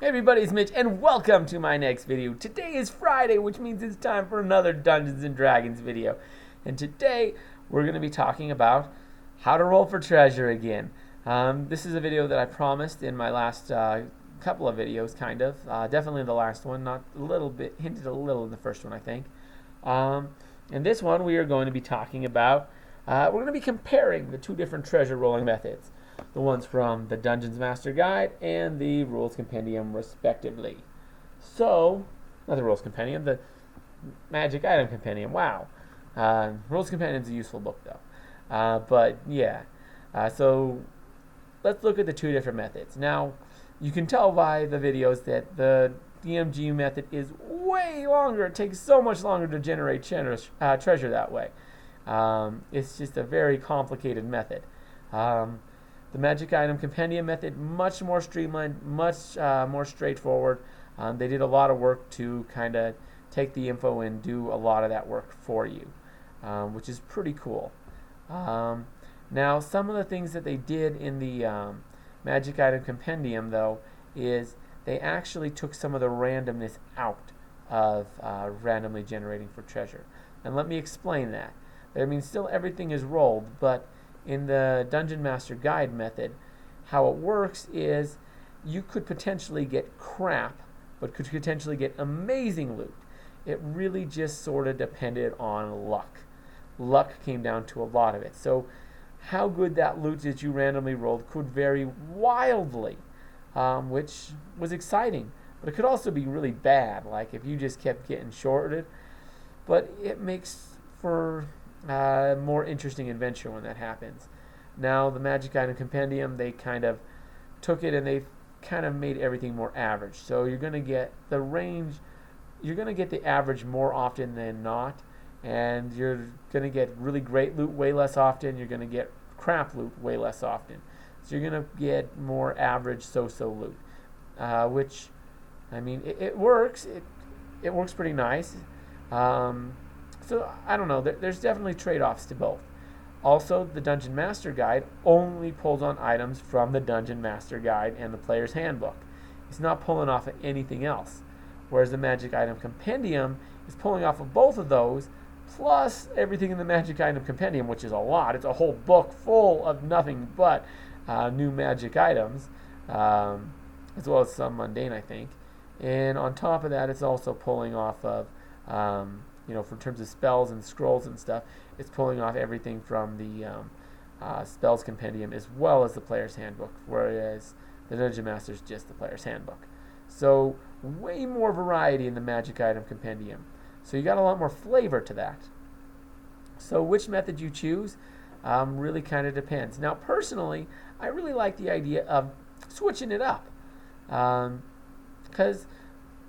Hey everybody, it's Mitch, and welcome to my next video. Today is Friday, which means it's time for another Dungeons & Dragons video. And today, we're going to be talking about how to roll for treasure again. This is a video that I promised in my last couple of videos, kind of. Definitely the last one, not a little bit, hinted a little in the first one, I think. In this one, we are going to be talking about, we're going to be comparing the two different treasure rolling methods. The ones from the Dungeons Master Guide and the Rules Compendium, respectively. So, not the Rules Compendium, the Magic Item Compendium. Wow. Rules Compendium is a useful book, though. But, yeah. So, let's look at the two different methods. Now, you can tell by the videos that the DMG method is way longer. It takes so much longer to generate treasure that way. It's just a very complicated method. The Magic Item Compendium method, much more streamlined, much more straightforward. They did a lot of work to kind of take the info and do a lot of that work for you, which is pretty cool. Now, some of the things that they did in the Magic Item Compendium, though, is they actually took some of the randomness out of randomly generating for treasure. And let me explain that. I mean, still everything is rolled, but in the Dungeon Master Guide method, how it works is you could potentially get crap, but could potentially get amazing loot. It really just sort of depended on luck. Luck came down to a lot of it. So how good that loot that you randomly rolled could vary wildly, which was exciting. But it could also be really bad, like if you just kept getting shorted. But it makes for more interesting adventure when that happens. Now, the Magic Item Compendium, they kind of took it and they kind of made everything more average. So you're going to get the range, you're going to get the average more often than not, and you're going to get really great loot way less often. You're going to get crap loot way less often. So you're going to get more average so-so loot, which, I mean, it works. It works pretty nice. So, I don't know, there's definitely trade-offs to both. Also, the Dungeon Master Guide only pulls on items from the Dungeon Master Guide and the Player's Handbook. It's not pulling off of anything else. Whereas the Magic Item Compendium is pulling off of both of those, plus everything in the Magic Item Compendium, which is a lot. It's a whole book full of nothing but new magic items, as well as some mundane, I think. And on top of that, it's also pulling off of for terms of spells and scrolls and stuff, it's pulling off everything from the Spells Compendium as well as the Player's Handbook, whereas the Dungeon Master is just the Player's Handbook. So way more variety in the Magic Item Compendium. So you got a lot more flavor to that. So which method you choose really kind of depends. Now personally, I really like the idea of switching it up, because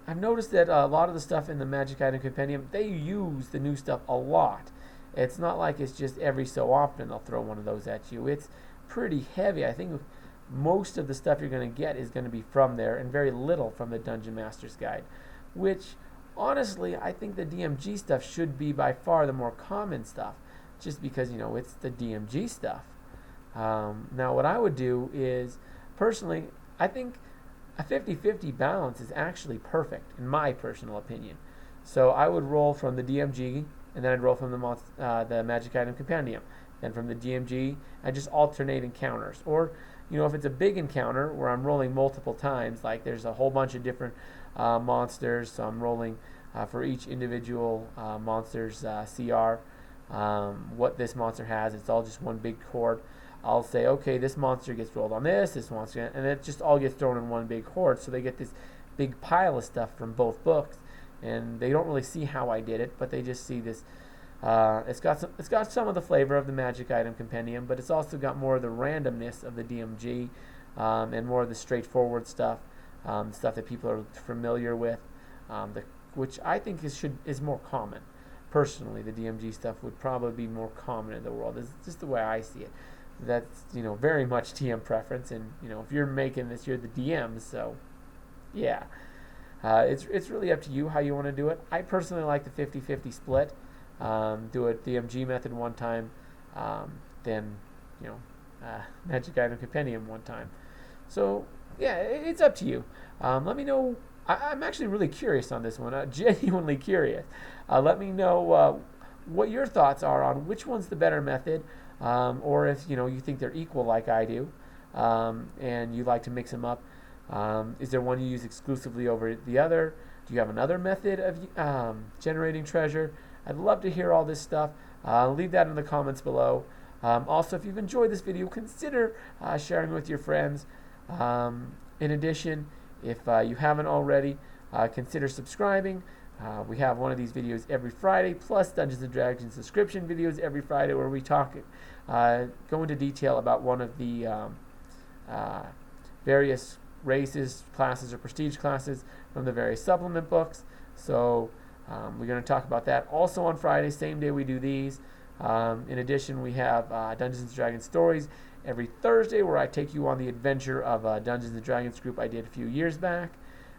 I've noticed that a lot of the stuff in the Magic Item Compendium, they use the new stuff a lot. It's not like it's just every so often they'll throw one of those at you. It's pretty heavy. I think most of the stuff you're going to get is going to be from there and very little from the Dungeon Master's Guide, which honestly I think the DMG stuff should be by far the more common stuff, just because it's the DMG stuff. Now what I would do is, personally, I think a 50-50 balance is actually perfect, in my personal opinion. So I would roll from the DMG, and then I'd roll from the Magic Item Compendium. Then from the DMG, I just alternate encounters. Or, if it's a big encounter where I'm rolling multiple times, like there's a whole bunch of different monsters, so I'm rolling for each individual monster's CR, what this monster has. It's all just one big horde. I'll say, okay, this monster gets rolled on this monster, and it just all gets thrown in one big horde. So they get this big pile of stuff from both books, and they don't really see how I did it, but they just see this. It's got some of the flavor of the Magic Item Compendium, but it's also got more of the randomness of the DMG, and more of the straightforward stuff, stuff that people are familiar with, which I think is more common. Personally, the DMG stuff would probably be more common in the world. It's just the way I see it. That's very much TM preference, and if you're making this, you're the DM, so yeah, it's really up to you how you want to do it. I personally like the 50-50 split. Do a DMG method one time, then Magic Item Compendium one time. So yeah, it's up to you. Let me know. I'm actually really curious on this one. Genuinely curious. Let me know what your thoughts are on which one's the better method, or if you think they're equal like I do, and you like to mix them up. Is there one you use exclusively over the other? Do you have another method of generating treasure? I'd love to hear all this stuff. Leave that in the comments below. Also, if you've enjoyed this video, consider sharing with your friends. In addition, if you haven't already, consider subscribing. We have one of these videos every Friday, plus Dungeons & Dragons subscription videos every Friday where we go into detail about one of the various races, classes, or prestige classes from the various supplement books. So we're going to talk about that also on Friday, same day we do these. In addition, we have Dungeons & Dragons stories every Thursday where I take you on the adventure of a Dungeons & Dragons group I did a few years back.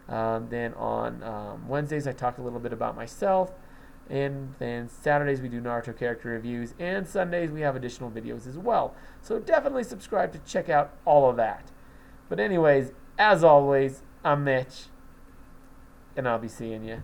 Then on Wednesdays, I talk a little bit about myself. And then Saturdays, we do Naruto character reviews. And Sundays, we have additional videos as well. So definitely subscribe to check out all of that. But anyways, as always, I'm Mitch. And I'll be seeing you